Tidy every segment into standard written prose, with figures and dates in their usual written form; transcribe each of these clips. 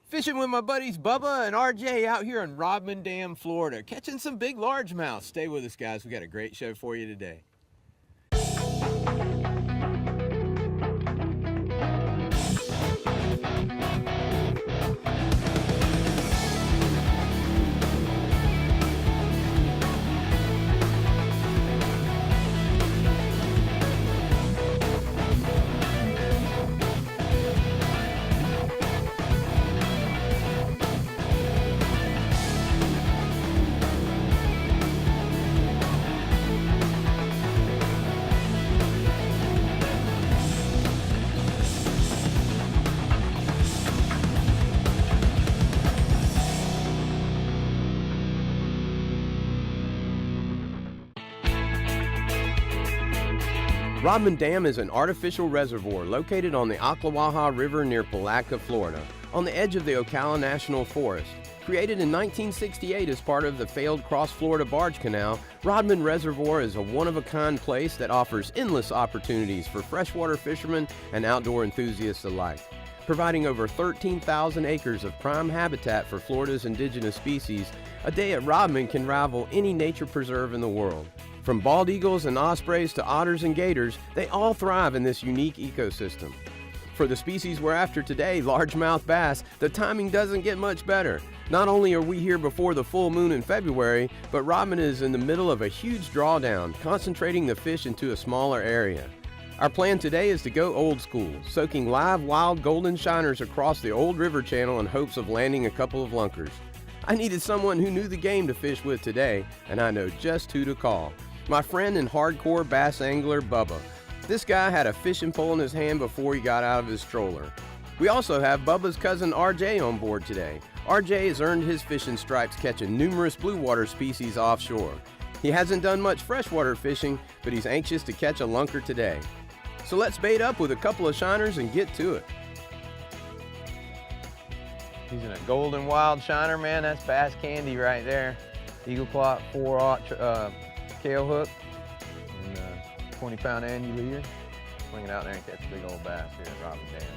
Fishing with my buddies Bubba and RJ out here in Rodman Dam, Florida, catching some big largemouth. Stay with us, guys. We got a great show for you today. Rodman Dam is an artificial reservoir located on the Ocklawaha River near Palatka, Florida, on the edge of the Ocala National Forest. Created in 1968 as part of the failed Cross-Florida Barge Canal, Rodman Reservoir is a one-of-a-kind place that offers endless opportunities for freshwater fishermen and outdoor enthusiasts alike. Providing over 13,000 acres of prime habitat for Florida's indigenous species, a day at Rodman can rival any nature preserve in the world. From bald eagles and ospreys to otters and gators, they all thrive in this unique ecosystem. For the species we're after today, largemouth bass, the timing doesn't get much better. Not only are we here before the full moon in February, but Rodman is in the middle of a huge drawdown, concentrating the fish into a smaller area. Our plan today is to go old school, soaking live wild golden shiners across the old river channel in hopes of landing a couple of lunkers. I needed someone who knew the game to fish with today, and I know just who to call. My friend and hardcore bass angler, Bubba. This guy had a fishing pole in his hand before he got out of his stroller. We also have Bubba's cousin RJ on board today. RJ has earned his fishing stripes catching numerous blue water species offshore. He hasn't done much freshwater fishing, but he's anxious to catch a lunker today. So let's bait up with a couple of shiners and get to it. Using a golden wild shiner, man, that's bass candy right there. Eagle Plot 4/0 Kale hook and 20-pound annuleer. Swing it out there and catch a big old bass here at Rodman Dam.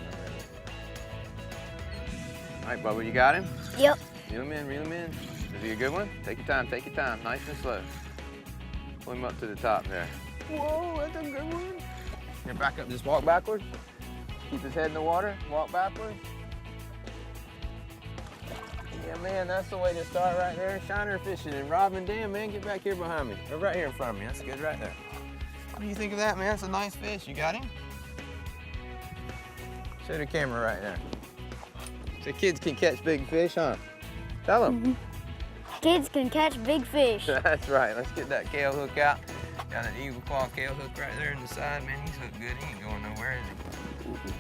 All right, Bubba, you got him? Yep. Reel him in, reel him in. Is he a good one? Take your time, nice and slow. Pull him up to the top there. Whoa, that's a good one. Here, back up, just walk backwards. Keep his head in the water, walk backwards. Yeah, man, that's the way to start right there. Shiner fishing in Rodman Dam, man. Get back here behind me. Or right here in front of me. That's good right there. What do you think of that, man? That's a nice fish. You got him? Show the camera right there. So kids can catch big fish, huh? Tell them. Mm-hmm. Kids can catch big fish. That's right. Let's get that kale hook out. Got an Eagle Claw kale hook right there in the side, man. He's hooked good. He ain't going nowhere, is he?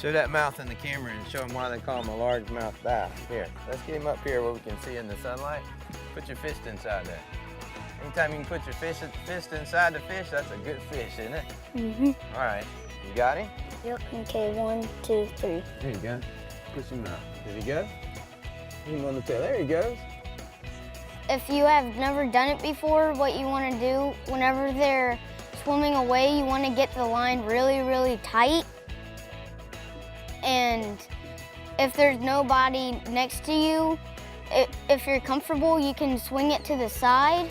Show that mouth in the camera and show them why they call him a largemouth bass. Here, let's get him up here where we can see in the sunlight. Put your fist inside there. Anytime you can put your fist inside the fish, that's a good fish, isn't it? Mm-hmm. All right, you got him? Yep, okay, 1, 2, 3. There you go. Push him out. There you go. Put him on the tail. There he goes. If you have never done it before, what you want to do, whenever they're swimming away, you want to get the line really, really tight. And if there's nobody next to you, if you're comfortable, you can swing it to the side,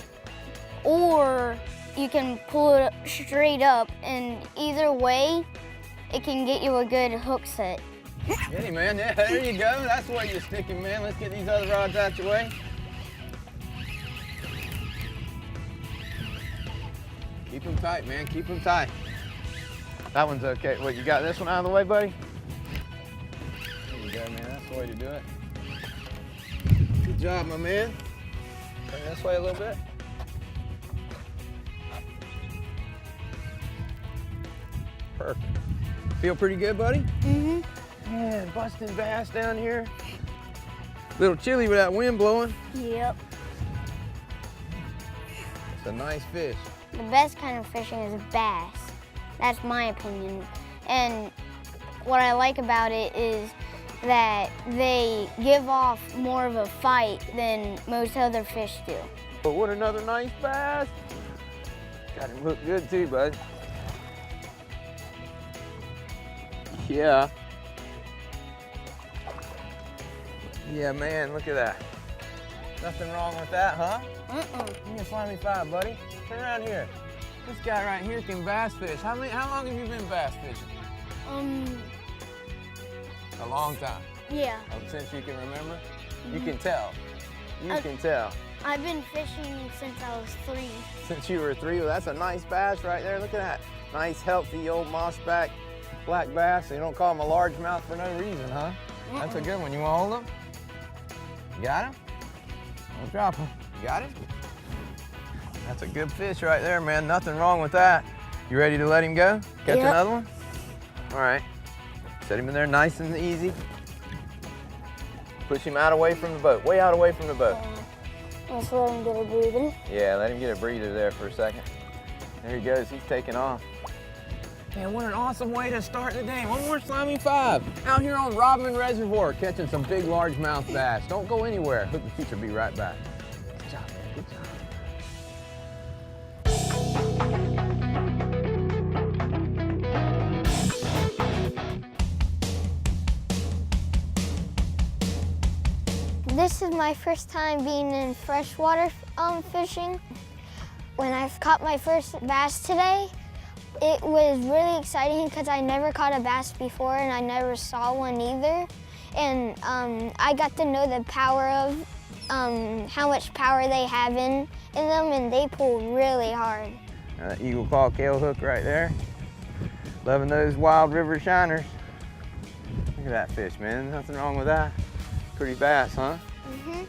or you can pull it straight up, and either way, it can get you a good hook set. Get him, man. Yeah, there you go. That's where you're sticking, man. Let's get these other rods out your way. Keep them tight, man. Keep them tight. That one's okay. What, you got this one out of the way, buddy? There you go, man. That's the way to do it. Good job, my man. Turn this way a little bit. Perfect. Feel pretty good, buddy? Mm-hmm. Man, busting bass down here. A little chilly with that wind blowing. Yep. It's a nice fish. The best kind of fishing is bass. That's my opinion. And what I like about it is that they give off more of a fight than most other fish do. But what another nice bass. Got him hooked good too, bud. Yeah. Yeah, man, look at that. Nothing wrong with that, huh? Mm-mm. Give me a slimy 5, buddy. Turn around here. This guy right here can bass fish. How long have you been bass fishing? A long time. Yeah. Since you can remember? You can tell. You can tell. I've been fishing since I was 3. Since you were 3, well, that's a nice bass right there. Look at that. Nice, healthy old mossback black bass. You don't call them a largemouth for no reason, huh? That's a good one. You want to hold him? You got him? Don't drop him. You got him? That's a good fish right there, man. Nothing wrong with that. You ready to let him go? Catch another one? All right. Set him in there nice and easy. Push him out away from the boat, way out away from the boat. Let's let him get a breather. Yeah, let him get a breather there for a second. There he goes, he's taking off. Man, what an awesome way to start the day. One more slimy 5. Out here on Rodman Reservoir, catching some big largemouth bass. Don't go anywhere. Hook the Future, be right back. Good job, man, good job. This is my first time being in freshwater fishing. When I caught my first bass today, it was really exciting because I never caught a bass before and I never saw one either. And I got to know the power of how much power they have in them, and they pull really hard. Eagle claw tail hook right there. Loving those wild river shiners. Look at that fish, man. Nothing wrong with that. Pretty bass, huh? Mm-hmm.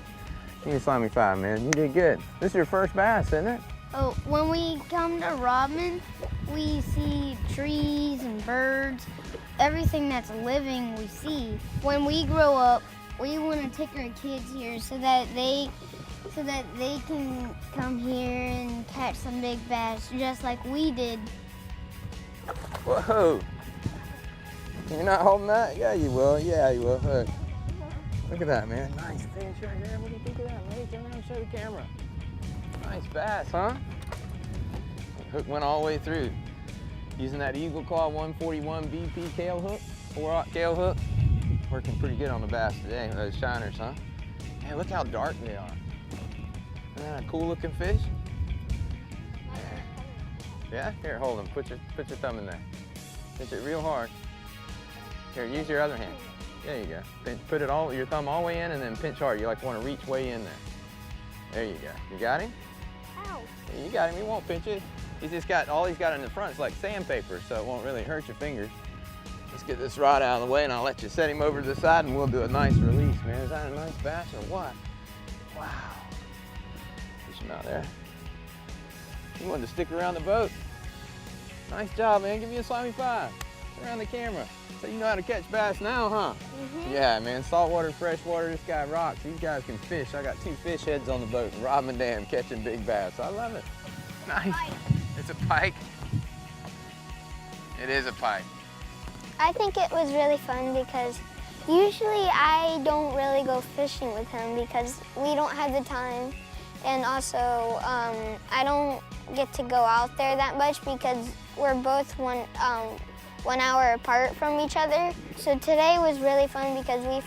Give me a slimy 5, man. You did good. This is your first bass, isn't it? Oh, when we come to Rodman, we see trees and birds, everything that's living we see. When we grow up, we want to take our kids here so that they can come here and catch some big bass just like we did. Whoa. You're not holding that? Yeah, you will. Yeah, you will. Look. Look at that, man. Nice fish right there. What do you think of that, lady? Turn around and show the camera. Nice bass, huh? Hook went all the way through. Using that Eagle Claw 141 BP tail hook, 4/0 tail hook. Working pretty good on the bass today, those shiners, huh? Man, look how dark they are. Isn't that a cool looking fish? Yeah? Here, hold them. Put your thumb in there. Pinch it real hard. Here, use your other hand. There you go. Put your thumb all the way in and then pinch hard. You like want to reach way in there. There you go. You got him? Ow. Yeah, you got him. He won't pinch it. He's just got, all he's got in the front is like sandpaper, so it won't really hurt your fingers. Let's get this rod out of the way and I'll let you set him over to the side and we'll do a nice release, man. Is that a nice bass or what? Wow. Fish him out there. You wanted to stick around the boat. Nice job, man. Give me a slimy 5. Around the camera. So you know how to catch bass now, huh? Mm-hmm. Yeah, man. Saltwater, freshwater, this guy rocks. These guys can fish. I got 2 fish heads on the boat in Rodman Dam catching big bass. I love it. Nice. It's a pike. It is a pike. I think it was really fun because usually I don't really go fishing with him because we don't have the time. And also, I don't get to go out there that much because we're both one hour apart from each other. So today was really fun because we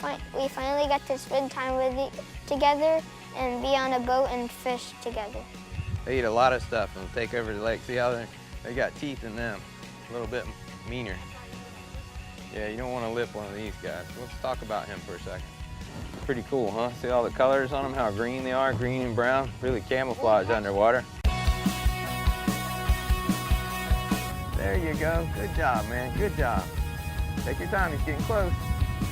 finally got to spend time together and be on a boat and fish together. They eat a lot of stuff and take over the lake. See how they got teeth in them, a little bit meaner. Yeah, you don't want to lip one of these guys. Let's talk about him for a second. Pretty cool, huh? See all the colors on them, how green they are, green and brown. Really camouflage underwater. There you go. Good job, man. Good job. Take your time. He's getting close.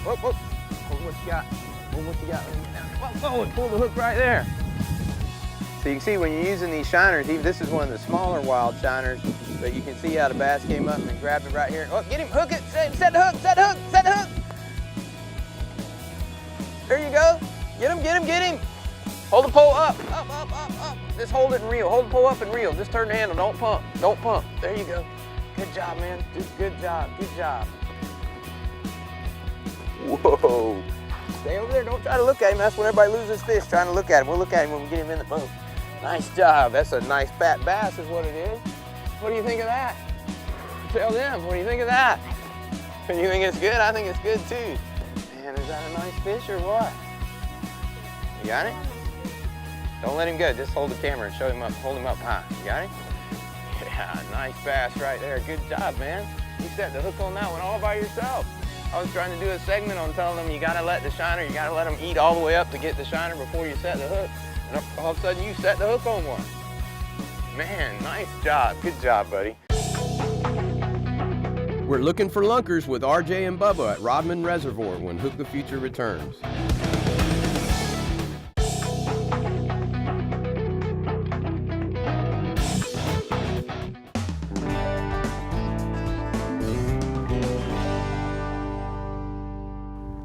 Whoop, whoop. Hold what you got. Hold what you got. Whoa, whoa, pull the hook right there. So you can see when you're using these shiners, this is one of the smaller wild shiners, but you can see how the bass came up and grabbed it right here. Oh, get him, hook it, set the hook, set the hook, set the hook. There you go. Get him, get him, get him. Hold the pole up, up, up, up, up. Just hold it and reel. Hold the pole up and reel. Just turn the handle, don't pump, don't pump. There you go. Good job, man. Good job, good job. Whoa. Stay over there, don't try to look at him. That's when everybody loses fish, trying to look at him. We'll look at him when we get him in the boat. Nice job. That's a nice fat bass is what it is. What do you think of that? Tell them, what do you think of that? You think it's good? I think it's good too. Man, is that a nice fish or what? You got it? Don't let him go. Just hold the camera and show him up. Hold him up high. You got it? Yeah, nice bass right there. Good job, man. You set the hook on that one all by yourself. I was trying to do a segment on telling them you gotta let the shiner, you gotta let them eat all the way up to get the shiner before you set the hook. And all of a sudden you set the hook on one. Man, nice job. Good job, buddy. We're looking for lunkers with RJ and Bubba at Rodman Reservoir when Hook the Future returns.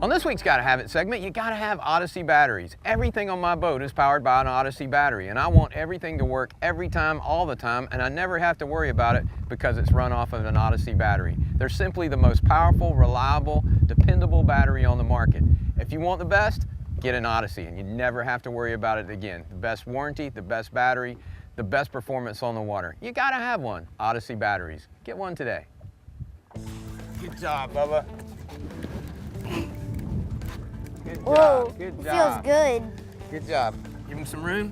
On this week's Gotta Have It segment, you gotta have Odyssey batteries. Everything on my boat is powered by an Odyssey battery, and I want everything to work every time, all the time, and I never have to worry about it because it's run off of an Odyssey battery. They're simply the most powerful, reliable, dependable battery on the market. If you want the best, get an Odyssey, and you never have to worry about it again. The best warranty, the best battery, the best performance on the water. You gotta have one. Odyssey batteries. Get one today. Good job, Bubba. Good job. Whoa, Good it job. feels good. Good job. Give him some room.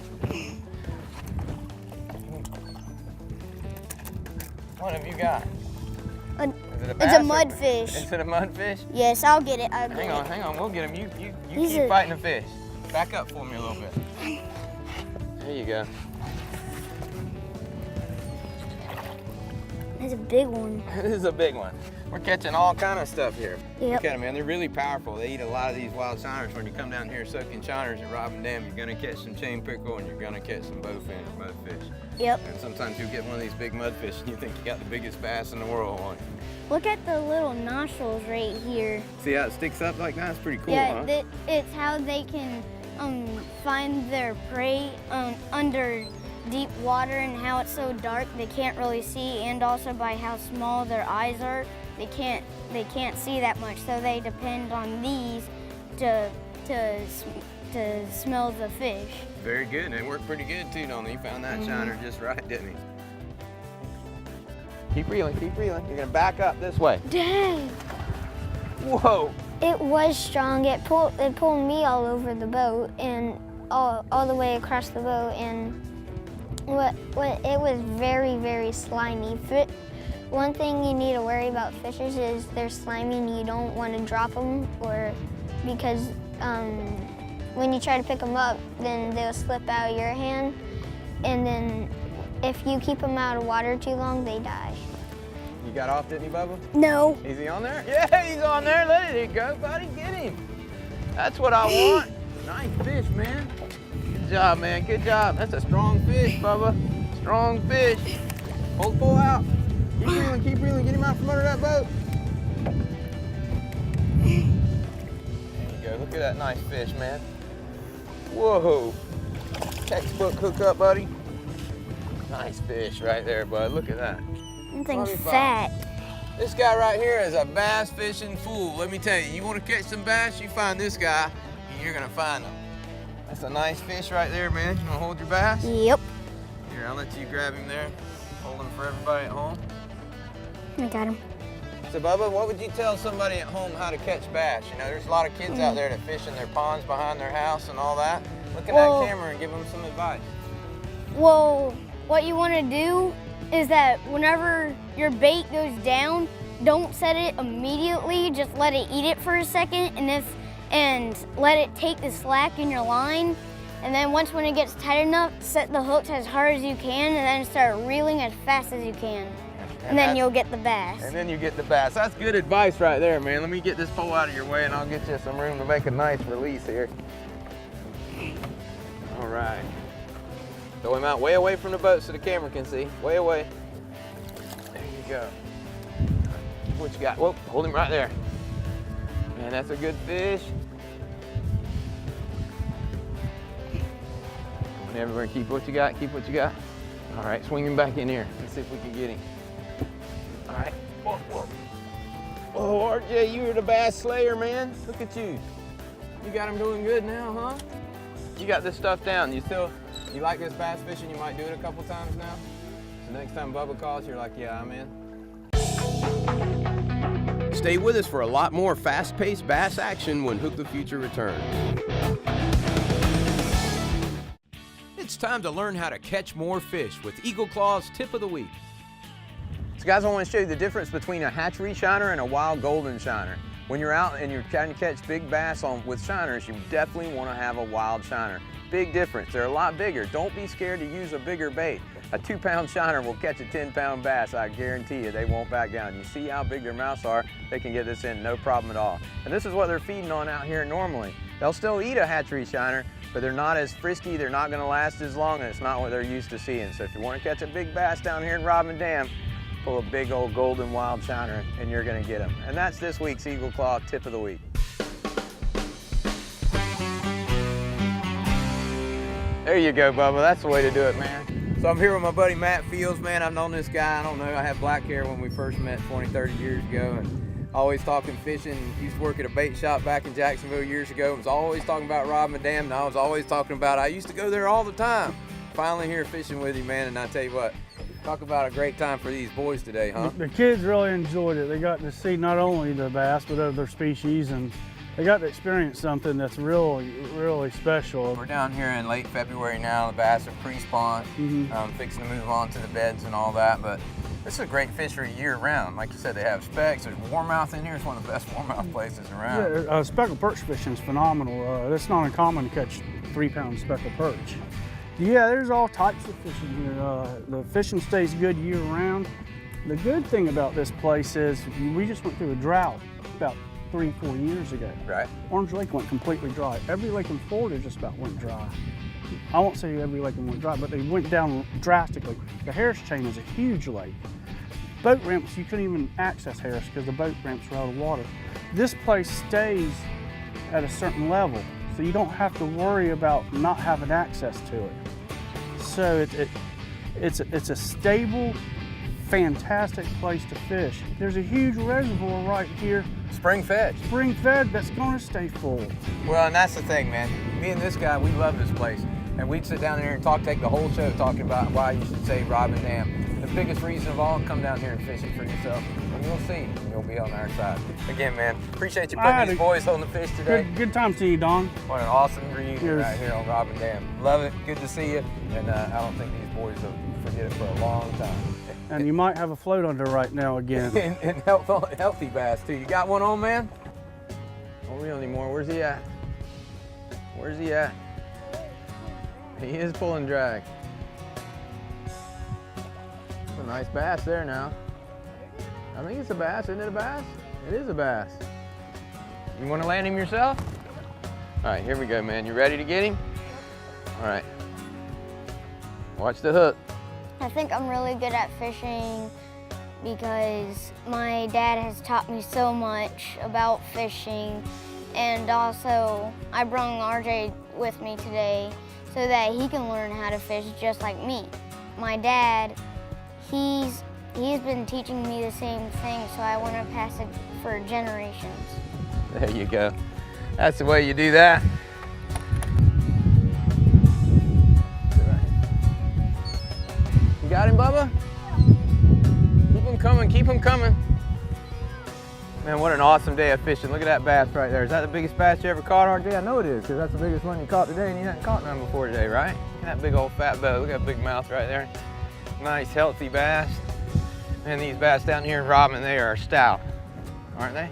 What have you got? Is it a bass It's a or- mudfish. Is it a mudfish? Yes, I'll get it. I'll get Hang it. on, hang on. We'll get him. You He's keep a- fighting the fish. Back up for me a little bit. There you go. It's a big one. This is a big one. We're catching all kind of stuff here. Yep. Look at them, man. They're really powerful. They eat a lot of these wild shiners. When you come down here soaking shiners at Rodman Dam, you're gonna catch some chain pickerel and you're gonna catch some bowfin or mudfish. Yep. And sometimes you'll get one of these big mudfish and you think you got the biggest bass in the world on you. Look at the little nostrils right here. See how it sticks up like that? It's pretty cool, Yeah, huh? it's how they can find their prey under deep water, and how it's so dark they can't really see, and also by how small their eyes are, they can't see that much. So they depend on these to smell the fish. Very good. And it worked pretty good too, don't they? You found that shiner just right, didn't he? Keep reeling, keep reeling. You're gonna back up this way. Dang! Whoa! It was strong. It pulled me all over the boat and all the way across the boat, and it was very, very slimy. One thing you need to worry about fishes is they're slimy and you don't want to drop them, or because when you try to pick them up, then they'll slip out of your hand, and then if you keep them out of water too long, they die. You got off, didn't you, Bubba? No. Is he on there? Yeah, he's on there. Let it go, buddy. Get him. That's what I want. Nice fish, man. Good job, man. Good job. That's a strong fish, Bubba. Strong fish. Hold the pole out. Keep reeling, keep reeling. Get him out from under that boat. There you go. Look at that nice fish, man. Whoa. Textbook hookup, buddy. Nice fish right there, bud. Look at that. That thing's 25. fat. This guy right here is a bass fishing fool. Let me tell you, you want to catch some bass, you find this guy, and you're gonna find them. That's a nice fish right there, man. You wanna hold your bass? Yep. Here, I'll let you grab him there. Hold him for everybody at home. I got him. So, Bubba, what would you tell somebody at home how to catch bass? You know, there's a lot of kids out there that fish in their ponds behind their house and all that. Look at that camera and give them some advice. Well, what you want to do is that whenever your bait goes down, don't set it immediately. Just let it eat it for a second, and let it take the slack in your line. And then when it gets tight enough, set the hooks as hard as you can, and then start reeling as fast as you can. And then you'll get the bass. And then you get the bass. That's good advice right there, man. Let me get this pole out of your way and I'll get you some room to make a nice release here. All right. Throw him out way away from the boat so the camera can see. Way away. There you go. What you got? Whoa, hold him right there. Man, that's a good fish. Come on everywhere, keep what you got, keep what you got. All right, swing him back in here. Let's see if we can get him. All right. Whoa, whoa. Oh, RJ, you're the bass slayer, man. Look at you. You got him doing good now, huh? You got this stuff down. You like this bass fishing? You might do it a couple times now. So next time Bubba calls, you're like, yeah, I'm in. Stay with us for a lot more fast-paced bass action when Hook the Future returns. It's time to learn how to catch more fish with Eagle Claw's Tip of the Week. So guys, I want to show you the difference between a hatchery shiner and a wild golden shiner. When you're out and you're trying to catch big bass with shiners, you definitely want to have a wild shiner. Big difference. They're a lot bigger. Don't be scared to use a bigger bait. A 2-pound shiner will catch a 10-pound bass. I guarantee you, they won't back down. You see how big their mouths are, they can get this in no problem at all. And this is what they're feeding on out here normally. They'll still eat a hatchery shiner, but they're not as frisky, they're not gonna last as long, and it's not what they're used to seeing. So if you wanna catch a big bass down here in Rodman Dam, pull a big old golden wild shiner and you're gonna get them. And that's this week's Eagle Claw Tip of the Week. There you go, Bubba, that's the way to do it, man. So I'm here with my buddy Matt Fields, man. I've known this guy, I don't know, I had black hair when we first met 20, 30 years ago. And always talking fishing. Used to work at a bait shop back in Jacksonville years ago. Was always talking about Rodman Dam, and I was always talking about, I used to go there all the time. Finally here fishing with you, man, and I tell you what, talk about a great time for these boys today, huh? The kids really enjoyed it. They got to see not only the bass, but other species, and they got to experience something that's really, really special. We're down here in late February now. The bass are pre-spawned, fixing to move on to the beds and all that, but this is a great fishery year-round. Like you said, they have specks. There's warmouth in here. It's one of the best warmouth places around. Yeah, speckled perch fishing is phenomenal. It's not uncommon to catch 3-pound speckled perch. Yeah, there's all types of fishing here. The fishing stays good year-round. The good thing about this place is we just went through a drought about 3-4 years ago. Right. Orange Lake went completely dry. Every lake in Florida just about went dry. I won't say every lake went dry, but they went down drastically. The Harris Chain is a huge lake. Boat ramps, you couldn't even access Harris because the boat ramps were out of water. This place stays at a certain level, so you don't have to worry about not having access to it. So it's a stable, fantastic place to fish. There's a huge reservoir right here. Spring fed. Spring fed, that's gonna stay full. Well, and that's the thing, man. Me and this guy, we love this place. And we'd sit down there and take the whole show talking about why you should save Rodman Dam. The biggest reason of all, come down here and fish it for yourself. And you'll see, and you'll be on our side. Again, man, appreciate you putting these boys on the fish today. Good time to you, Don. What an awesome reunion right here on Rodman Dam. Love it, good to see you. And I don't think these boys will forget it for a long time. And you might have a float under right now again. and healthy bass too. You got one on, man? Don't reel anymore. Where's he at? Where's he at? He is pulling drag. That's a nice bass there now. I think it's a bass, isn't it a bass? It is a bass. You want to land him yourself? All right, here we go, man. You ready to get him? All right. Watch the hook. I think I'm really good at fishing because my dad has taught me so much about fishing, and also I brought RJ with me today so that he can learn how to fish just like me. My dad, he's been teaching me the same thing, so I want to pass it for generations. There you go. That's the way you do that. You got him, Bubba? Keep him coming, keep him coming. Man, what an awesome day of fishing. Look at that bass right there. Is that the biggest bass you ever caught, RJ? I know it is, because that's the biggest one you caught today, and you hadn't caught none before today, right? Look at that big old fat belly. Look at that big mouth right there. Nice, healthy bass. And these bass down here in Rodman, they are stout, aren't they?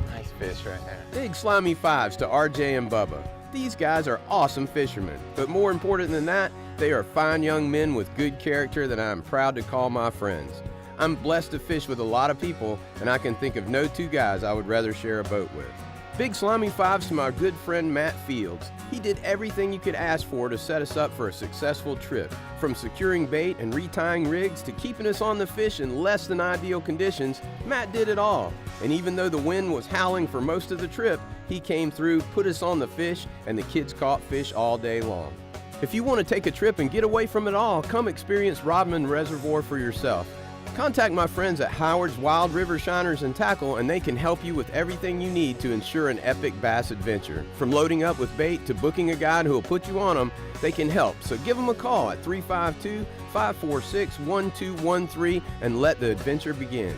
Nice fish right there. Big slimy fives to RJ and Bubba. These guys are awesome fishermen, but more important than that, they are fine young men with good character that I am proud to call my friends. I'm blessed to fish with a lot of people, and I can think of no two guys I would rather share a boat with. Big slimy fives to my good friend Matt Fields. He did everything you could ask for to set us up for a successful trip. From securing bait and retying rigs to keeping us on the fish in less than ideal conditions, Matt did it all. And even though the wind was howling for most of the trip, he came through, put us on the fish, and the kids caught fish all day long. If you want to take a trip and get away from it all, come experience Rodman Reservoir for yourself. Contact my friends at Howard's Wild River Shiners and Tackle, and they can help you with everything you need to ensure an epic bass adventure. From loading up with bait to booking a guide who will put you on them, they can help. So give them a call at 352-546-1213 and let the adventure begin.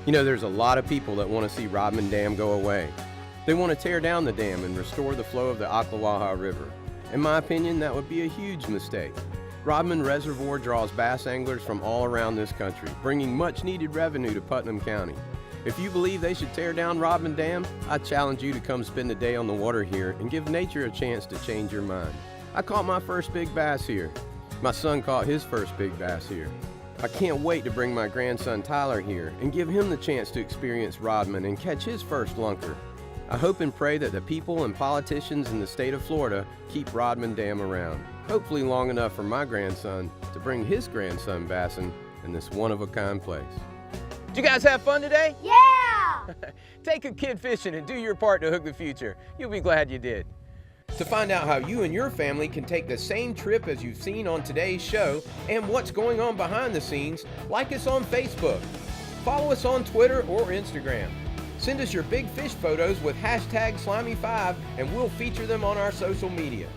You know, there's a lot of people that want to see Rodman Dam go away. They want to tear down the dam and restore the flow of the Ocklawaha River. In my opinion, that would be a huge mistake. Rodman Reservoir draws bass anglers from all around this country, bringing much needed revenue to Putnam County. If you believe they should tear down Rodman Dam, I challenge you to come spend a day on the water here and give nature a chance to change your mind. I caught my first big bass here. My son caught his first big bass here. I can't wait to bring my grandson Tyler here and give him the chance to experience Rodman and catch his first lunker. I hope and pray that the people and politicians in the state of Florida keep Rodman Dam around, hopefully long enough for my grandson to bring his grandson bassing in this one-of-a-kind place. Did you guys have fun today? Yeah! Take a kid fishing and do your part to hook the future. You'll be glad you did. To find out how you and your family can take the same trip as you've seen on today's show and what's going on behind the scenes, like us on Facebook. Follow us on Twitter or Instagram. Send us your big fish photos with #Slimy5 and we'll feature them on our social media.